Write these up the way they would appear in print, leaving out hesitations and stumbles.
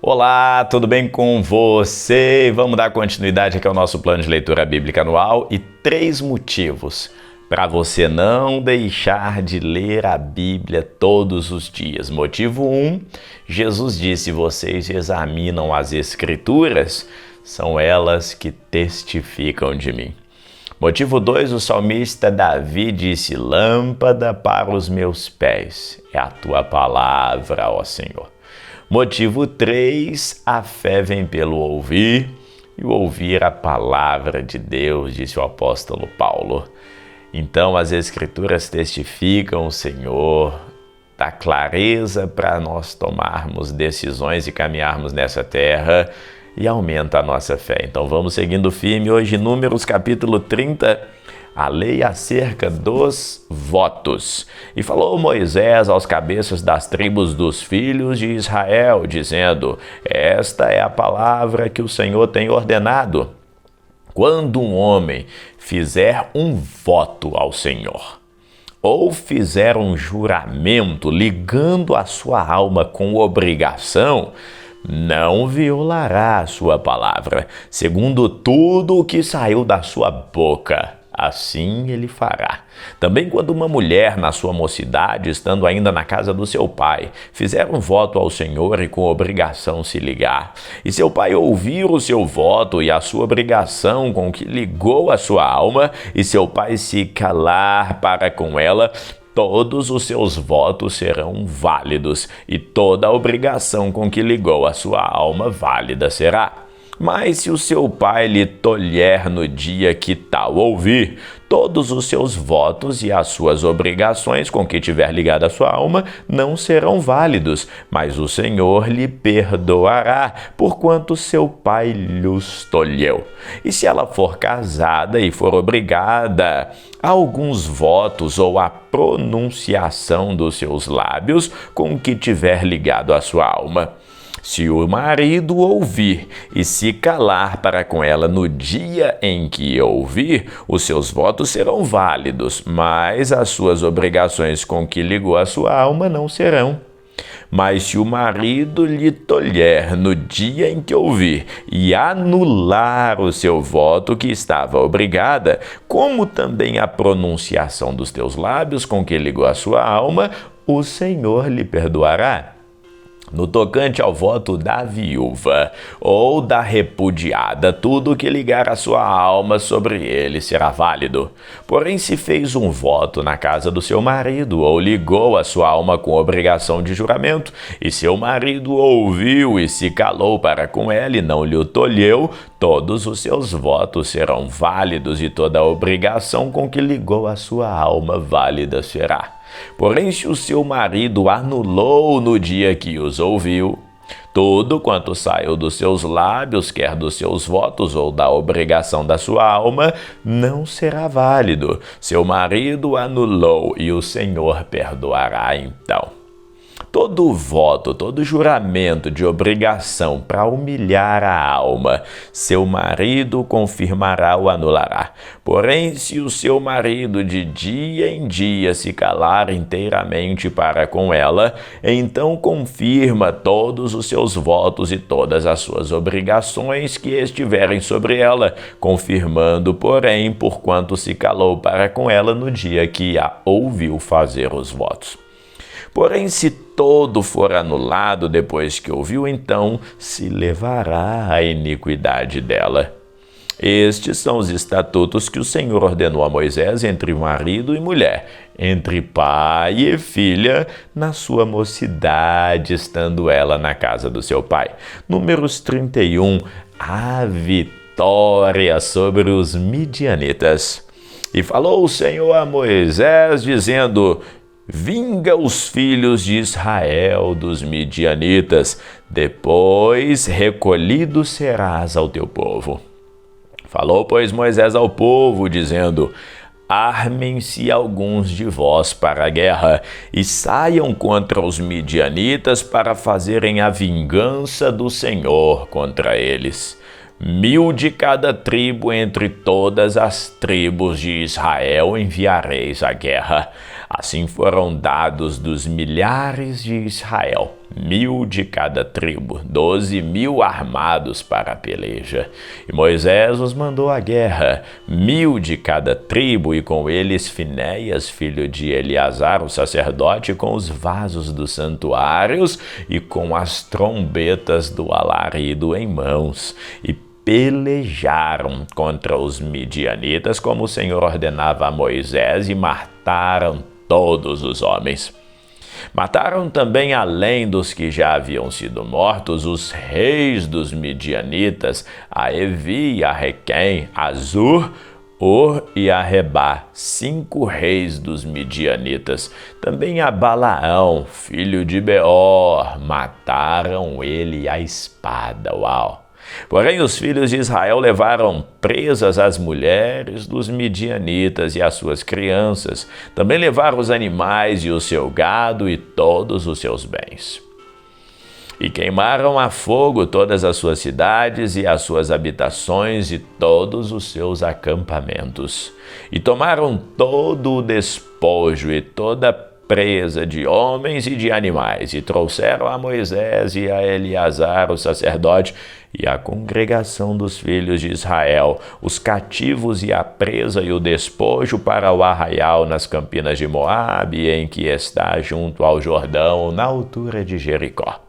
Olá, tudo bem com você? Vamos dar continuidade aqui ao nosso plano de leitura bíblica anual e 3 motivos para você não deixar de ler a Bíblia todos os dias. Motivo 1, Jesus disse: vocês examinam as Escrituras, são elas que testificam de mim. Motivo 2, o salmista Davi disse: lâmpada para os meus pés é a tua palavra, ó Senhor. Motivo 3, a fé vem pelo ouvir, e o ouvir a palavra de Deus, disse o apóstolo Paulo. Então as Escrituras testificam o Senhor, dá clareza para nós tomarmos decisões e caminharmos nessa terra e aumenta a nossa fé. Então vamos seguindo firme. Hoje, Números capítulo 30, a lei acerca dos votos. E falou Moisés aos cabeças das tribos dos filhos de Israel, dizendo: esta é a palavra que o Senhor tem ordenado. Quando um homem fizer um voto ao Senhor, ou fizer um juramento ligando a sua alma com obrigação, não violará a sua palavra, segundo tudo o que saiu da sua boca. Assim ele fará. Também quando uma mulher na sua mocidade, estando ainda na casa do seu pai, fizer um voto ao Senhor e com obrigação se ligar, e seu pai ouvir o seu voto e a sua obrigação com que ligou a sua alma, e seu pai se calar para com ela, todos os seus votos serão válidos, e toda a obrigação com que ligou a sua alma válida será. Mas se o seu pai lhe tolher no dia que tal ouvir, todos os seus votos e as suas obrigações com que tiver ligado a sua alma não serão válidos, mas o Senhor lhe perdoará, porquanto seu pai lhos tolheu. E se ela for casada e for obrigada a alguns votos ou a pronunciação dos seus lábios com que tiver ligado a sua alma, se o marido ouvir e se calar para com ela no dia em que ouvir, os seus votos serão válidos, mas as suas obrigações com que ligou a sua alma não serão. Mas se o marido lhe tolher no dia em que ouvir e anular o seu voto que estava obrigada, como também a pronunciação dos teus lábios com que ligou a sua alma, o Senhor lhe perdoará. No tocante ao voto da viúva ou da repudiada, tudo que ligar a sua alma sobre ele será válido. Porém, se fez um voto na casa do seu marido ou ligou a sua alma com obrigação de juramento, e seu marido ouviu e se calou para com ela e não lhe o tolheu, todos os seus votos serão válidos e toda a obrigação com que ligou a sua alma válida será. Porém, se o seu marido anulou no dia que os ouviu, tudo quanto saiu dos seus lábios, quer dos seus votos ou da obrigação da sua alma, não será válido. Seu marido anulou e o Senhor perdoará então. Todo voto, todo juramento de obrigação para humilhar a alma, seu marido confirmará ou anulará. Porém, se o seu marido de dia em dia se calar inteiramente para com ela, então confirma todos os seus votos e todas as suas obrigações que estiverem sobre ela, confirmando, porém, porquanto se calou para com ela no dia que a ouviu fazer os votos. Porém, se todo for anulado depois que ouviu, então se levará a iniquidade dela. Estes são os estatutos que o Senhor ordenou a Moisés entre marido e mulher, entre pai e filha, na sua mocidade, estando ela na casa do seu pai. Números 31, a vitória sobre os midianitas. E falou o Senhor a Moisés, dizendo: vinga os filhos de Israel dos midianitas, depois recolhido serás ao teu povo. Falou, pois, Moisés ao povo, dizendo: armem-se alguns de vós para a guerra, e saiam contra os midianitas para fazerem a vingança do Senhor contra eles. 1000 de cada tribo entre todas as tribos de Israel enviareis à guerra. Assim foram dados dos milhares de Israel 1000 de cada tribo, 12.000 armados para a peleja. E Moisés os mandou à guerra, 1000 de cada tribo, e com eles Finéias, filho de Eleazar, o sacerdote, com os vasos dos santuários e com as trombetas do alarido em mãos. E pelejaram contra os midianitas, como o Senhor ordenava a Moisés, e mataram todos os homens. Mataram também, além dos que já haviam sido mortos, os reis dos midianitas, a Evi, a Requém, a Zur, Or e a Rebá, 5 reis dos midianitas. Também a Balaão, filho de Beor, mataram ele à espada. Uau! Porém, os filhos de Israel levaram presas as mulheres dos midianitas e as suas crianças. Também levaram os animais e o seu gado e todos os seus bens. E queimaram a fogo todas as suas cidades e as suas habitações e todos os seus acampamentos. E tomaram todo o despojo e toda a presa de homens e de animais, e trouxeram a Moisés e a Eleazar, o sacerdote, e a congregação dos filhos de Israel, os cativos e a presa e o despojo para o arraial nas campinas de Moabe, em que está junto ao Jordão, na altura de Jericó.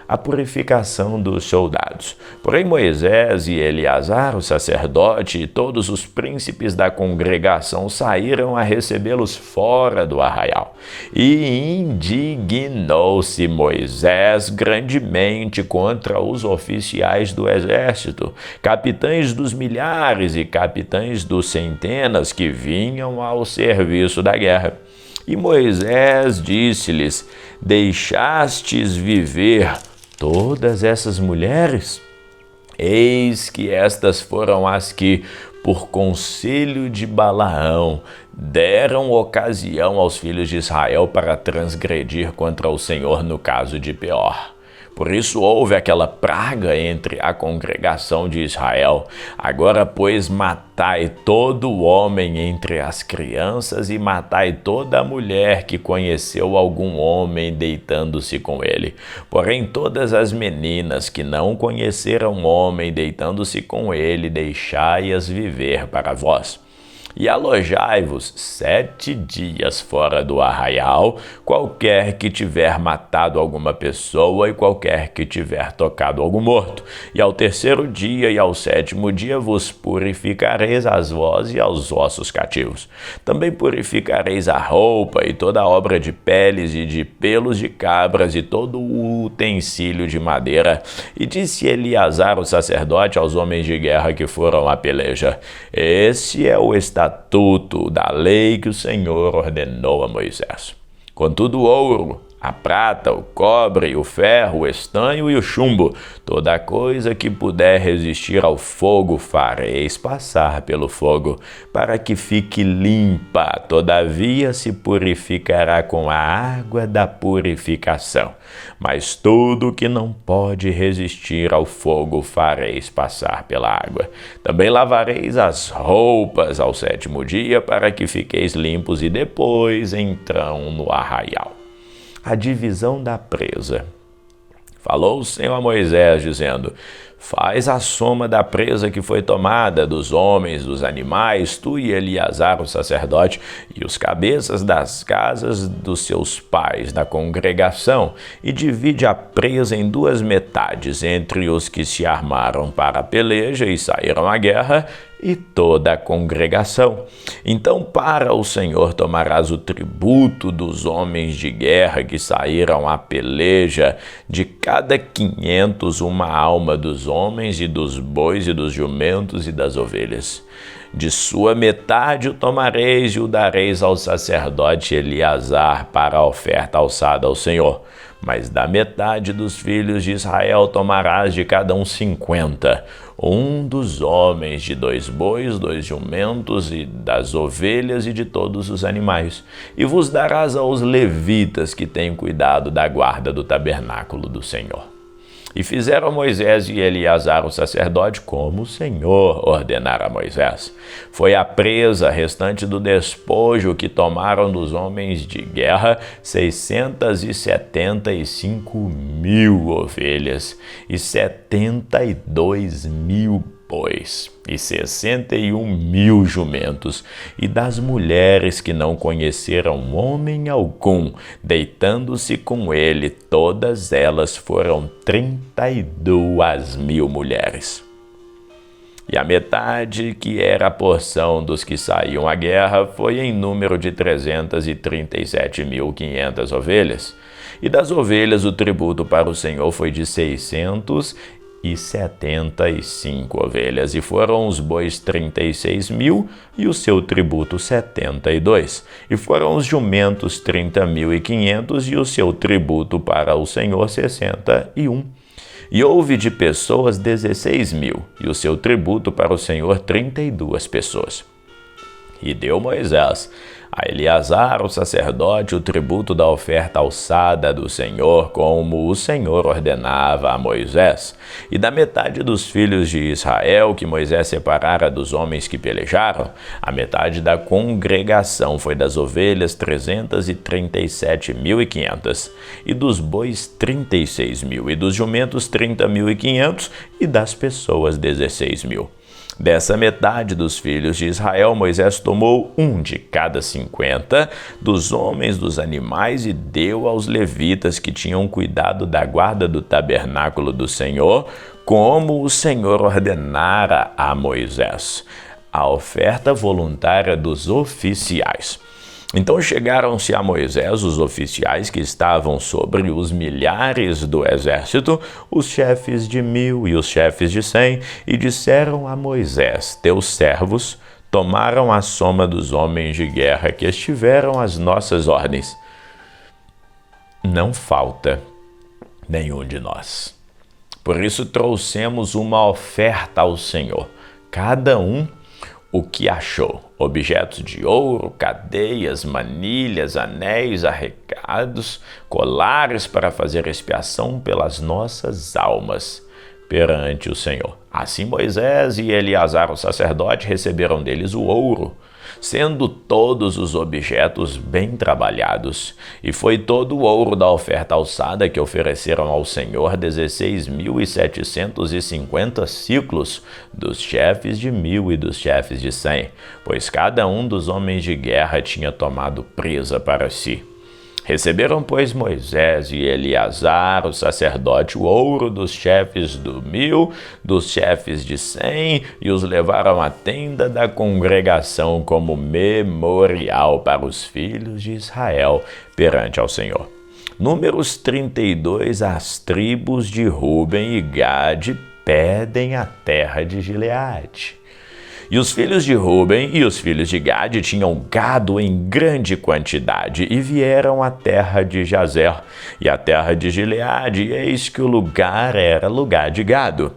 A purificação dos soldados. Porém, Moisés e Eleazar, o sacerdote, e todos os príncipes da congregação saíram a recebê-los fora do arraial. E indignou-se Moisés grandemente contra os oficiais do exército, capitães dos milhares e capitães dos centenas que vinham ao serviço da guerra. E Moisés disse-lhes: deixastes viver todas essas mulheres? Eis que estas foram as que, por conselho de Balaão, deram ocasião aos filhos de Israel para transgredir contra o Senhor no caso de Peor. Por isso houve aquela praga entre a congregação de Israel. Agora, pois, matai todo o homem entre as crianças e matai toda a mulher que conheceu algum homem deitando-se com ele. Porém, todas as meninas que não conheceram homem deitando-se com ele, deixai-as viver para vós. E alojai-vos 7 dias fora do arraial, qualquer que tiver matado alguma pessoa e qualquer que tiver tocado algum morto. E ao 3º dia e ao 7º dia vos purificareis a vós e aos vossos cativos. Também purificareis a roupa e toda a obra de peles e de pelos de cabras e todo o utensílio de madeira. E disse Eleazar, o sacerdote, aos homens de guerra que foram à peleja: esse é o estatuto da lei que o Senhor ordenou a Moisés. Contudo, o ouro, a prata, o cobre, o ferro, o estanho e o chumbo, toda coisa que puder resistir ao fogo, fareis passar pelo fogo, para que fique limpa. Todavia se purificará com a água da purificação. Mas tudo que não pode resistir ao fogo, fareis passar pela água. Também lavareis as roupas ao 7º dia, para que fiqueis limpos, e depois entrão no arraial. A divisão da presa. Falou o Senhor a Moisés, dizendo: faz a soma da presa que foi tomada, dos homens, dos animais, tu e Eleazar, o sacerdote, e os cabeças das casas dos seus pais, da congregação, e divide a presa em 2 metades, entre os que se armaram para a peleja e saíram à guerra, e toda a congregação. Então para o Senhor tomarás o tributo dos homens de guerra que saíram à peleja, de cada 500 uma alma dos homens e dos bois e dos jumentos e das ovelhas. De sua metade o tomareis e o dareis ao sacerdote Eleazar para a oferta alçada ao Senhor. Mas da metade dos filhos de Israel tomarás de cada um 50, um dos homens, de 2 bois, 2 jumentos, e das ovelhas e de todos os animais. E vos darás aos levitas que têm cuidado da guarda do tabernáculo do Senhor. E fizeram Moisés e Eleazar o sacerdote como o Senhor ordenara a Moisés. Foi a presa restante do despojo que tomaram dos homens de guerra 675.000 ovelhas e 72.000 bois e 61.000 jumentos, e das mulheres que não conheceram homem algum, deitando-se com ele, todas elas foram 32.000 mulheres. E a metade, que era a porção dos que saíam à guerra, foi em número de 337.500 ovelhas. E das ovelhas o tributo para o Senhor foi de 675 ovelhas, e foram os bois 36.000, e o seu tributo 72. E foram os jumentos 30.500, e o seu tributo para o Senhor 61. E houve de pessoas 16.000, e o seu tributo para o Senhor 32 pessoas. E deu Moisés a Eleazar, o sacerdote, o tributo da oferta alçada do Senhor, como o Senhor ordenava a Moisés. E da metade dos filhos de Israel, que Moisés separara dos homens que pelejaram, a metade da congregação foi das ovelhas 337.500, e dos bois 36.000, e dos jumentos 30.500, e das pessoas 16.000. Dessa metade dos filhos de Israel, Moisés tomou um de cada 50 dos homens dos animais e deu aos levitas que tinham cuidado da guarda do tabernáculo do Senhor, como o Senhor ordenara a Moisés, a oferta voluntária dos oficiais. Então chegaram-se a Moisés os oficiais que estavam sobre os milhares do exército, os chefes de 1.000 e os chefes de 100, e disseram a Moisés: teus servos tomaram a soma dos homens de guerra que estiveram às nossas ordens. Não falta nenhum de nós. Por isso trouxemos uma oferta ao Senhor, cada um o que achou: objetos de ouro, cadeias, manilhas, anéis, arregados, colares para fazer expiação pelas nossas almas perante o Senhor. Assim Moisés e Eleazar o sacerdote receberam deles o ouro, sendo todos os objetos bem trabalhados. E foi todo o ouro da oferta alçada que ofereceram ao Senhor 16.750 siclos dos chefes de 1.000 e dos chefes de 100, pois cada um dos homens de guerra tinha tomado presa para si. Receberam, pois, Moisés e Eleazar, o sacerdote, o ouro dos chefes do 1.000, dos chefes de 100, e os levaram à tenda da congregação como memorial para os filhos de Israel perante ao Senhor. Números 32, as tribos de Ruben e Gade pedem a terra de Gileade. E os filhos de Ruben e os filhos de Gade tinham gado em grande quantidade e vieram à terra de Jazer e à terra de Gileade, e eis que o lugar era lugar de gado.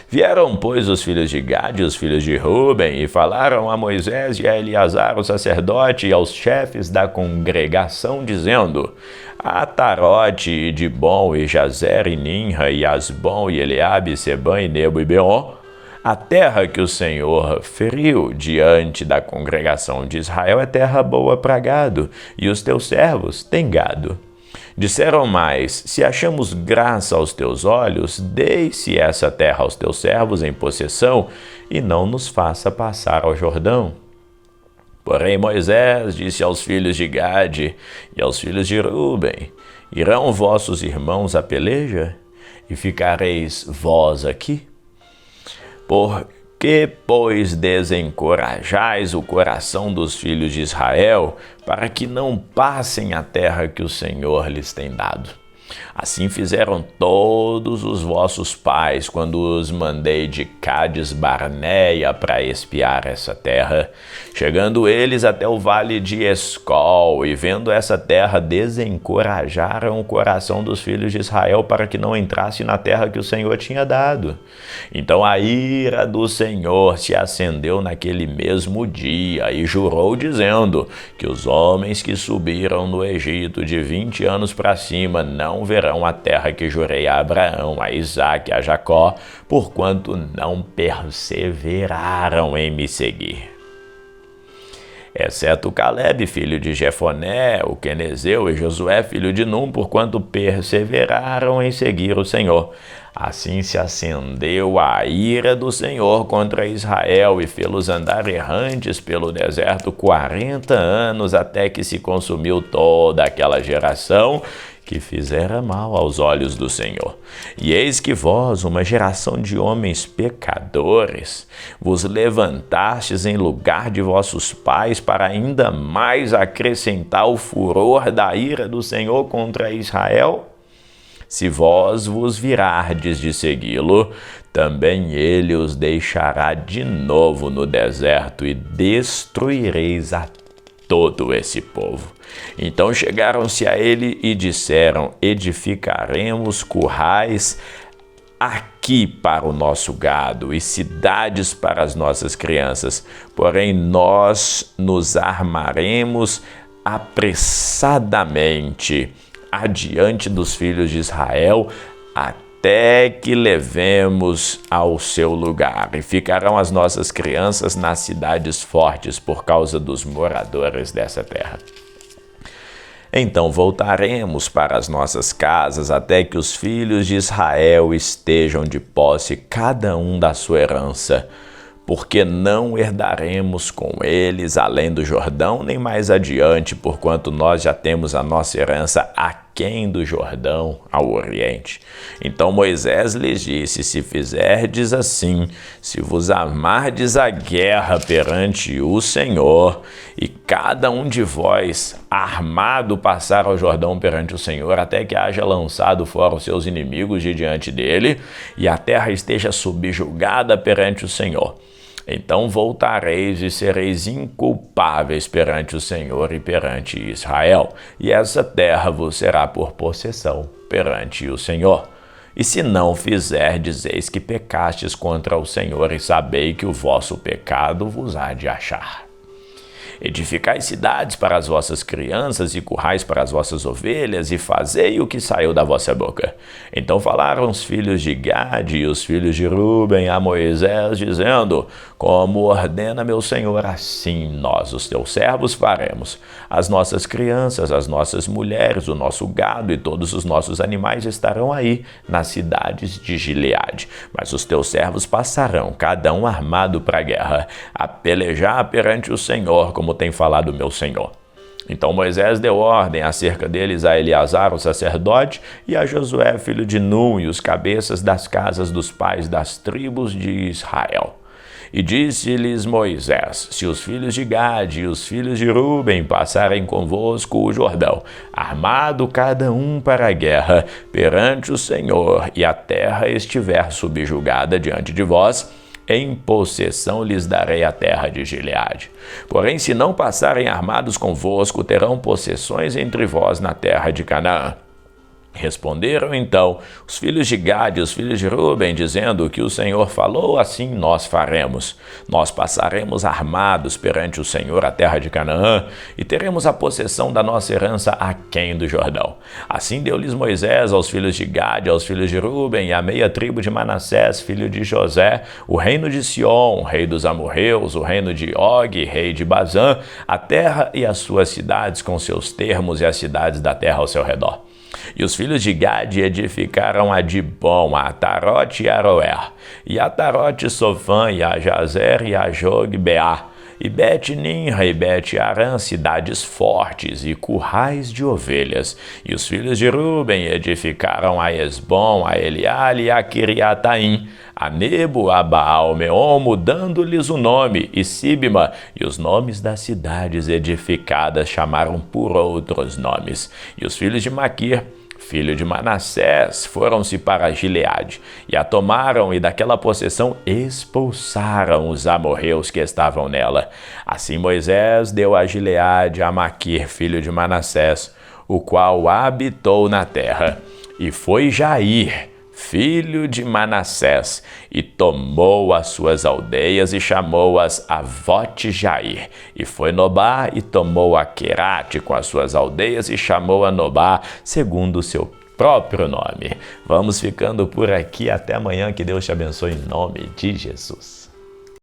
Vieram, pois, os filhos de Gade e os filhos de Ruben e falaram a Moisés e a Eleazar, o sacerdote, e aos chefes da congregação, dizendo: Atarote e Dibom e Jazer e Ninra e Asbom e Eleabe, Sebã e Nebo e Beon, a terra que o Senhor feriu diante da congregação de Israel é terra boa para gado, e os teus servos têm gado. Disseram mais: se achamos graça aos teus olhos, dê-se essa terra aos teus servos em possessão, e não nos faça passar ao Jordão. Porém Moisés disse aos filhos de Gade e aos filhos de Ruben: irão vossos irmãos à peleja, e ficareis vós aqui? Por que, pois, desencorajais o coração dos filhos de Israel, para que não passem a terra que o Senhor lhes tem dado? Assim fizeram todos os vossos pais, quando os mandei de Cádiz Barneia para espiar essa terra. Chegando eles até o vale de Escol, e vendo essa terra, desencorajaram o coração dos filhos de Israel para que não entrasse na terra que o Senhor tinha dado. Então a ira do Senhor se acendeu naquele mesmo dia, e jurou dizendo que os homens que subiram no Egito de 20 anos para cima não não verão a terra que jurei a Abraão, a Isaque e a Jacó, porquanto não perseveraram em me seguir. Exceto Caleb, filho de Jefoné, o quenezeu, e Josué, filho de Num, porquanto perseveraram em seguir o Senhor. Assim se acendeu a ira do Senhor contra Israel e fê-los andar errantes pelo deserto 40 anos, até que se consumiu toda aquela geração que fizera mal aos olhos do Senhor. E eis que vós, uma geração de homens pecadores, vos levantastes em lugar de vossos pais para ainda mais acrescentar o furor da ira do Senhor contra Israel? Se vós vos virardes de segui-lo, também ele os deixará de novo no deserto e destruireis a todo esse povo. Então chegaram-se a ele e disseram: edificaremos currais aqui para o nosso gado e cidades para as nossas crianças, porém nós nos armaremos apressadamente adiante dos filhos de Israel, até que levemos ao seu lugar, e ficarão as nossas crianças nas cidades fortes por causa dos moradores dessa terra. Então voltaremos para as nossas casas até que os filhos de Israel estejam de posse, cada um da sua herança, porque não herdaremos com eles além do Jordão, nem mais adiante, porquanto nós já temos a nossa herança aquém do Jordão, ao oriente. Então Moisés lhes disse: se fizerdes assim, se vos armardes a guerra perante o Senhor, e cada um de vós armado passar ao Jordão perante o Senhor, até que haja lançado fora os seus inimigos de diante dele, e a terra esteja subjugada perante o Senhor, então voltareis e sereis inculpáveis perante o Senhor e perante Israel, e essa terra vos será por possessão perante o Senhor. E se não fizerdes, eis que pecastes contra o Senhor, e sabei que o vosso pecado vos há de achar. Edificai cidades para as vossas crianças e currais para as vossas ovelhas, e fazei o que saiu da vossa boca. Então falaram os filhos de Gade e os filhos de Ruben a Moisés, dizendo: como ordena meu senhor, assim nós, os teus servos, faremos. As nossas crianças, as nossas mulheres, o nosso gado e todos os nossos animais estarão aí, nas cidades de Gileade. Mas os teus servos passarão, cada um armado para a guerra, a pelejar perante o Senhor, como tem falado meu senhor. Então Moisés deu ordem acerca deles a Eleazar, o sacerdote, e a Josué, filho de Num, e os cabeças das casas dos pais das tribos de Israel. E disse-lhes Moisés: se os filhos de Gade e os filhos de Ruben passarem convosco o Jordão, armado cada um para a guerra, perante o Senhor, e a terra estiver subjugada diante de vós, em possessão lhes darei a terra de Gileade. Porém, se não passarem armados convosco, terão possessões entre vós na terra de Canaã. Responderam então os filhos de Gade e os filhos de Ruben, dizendo: que o Senhor falou, assim nós faremos. Nós passaremos armados perante o Senhor a terra de Canaã, e teremos a possessão da nossa herança aquém do Jordão. Assim deu-lhes Moisés aos filhos de Gade, aos filhos de Ruben, e à meia tribo de Manassés, filho de José, o reino de Sion, rei dos amorreus, o reino de Og, rei de Bazã, a terra e as suas cidades com seus termos, e as cidades da terra ao seu redor. E os filhos de Gade edificaram a Dibom, a Atarote e a Aroer, e a Atarote Sofã, e a Jazer, e a Jogbeá, e Bet-Nimra e Bet-Arã, cidades fortes e currais de ovelhas. E os filhos de Ruben edificaram a Esbom, a Eliale e a Kiriataim, a Nebo, a Baal-Meon, mudando-lhes o nome, e Sibma, e os nomes das cidades edificadas chamaram por outros nomes. E os filhos de Maquir, filho de Manassés, foram-se para Gileade, e a tomaram, e daquela possessão expulsaram os amorreus que estavam nela. Assim Moisés deu a Gileade a Maquir, filho de Manassés, o qual habitou na terra. E foi Jair, filho de Manassés, e tomou as suas aldeias e chamou-as Avote-Jair. E foi Nobá e tomou a Querate com as suas aldeias e chamou a Nobá segundo o seu próprio nome. Vamos ficando por aqui. Até amanhã. Que Deus te abençoe em nome de Jesus.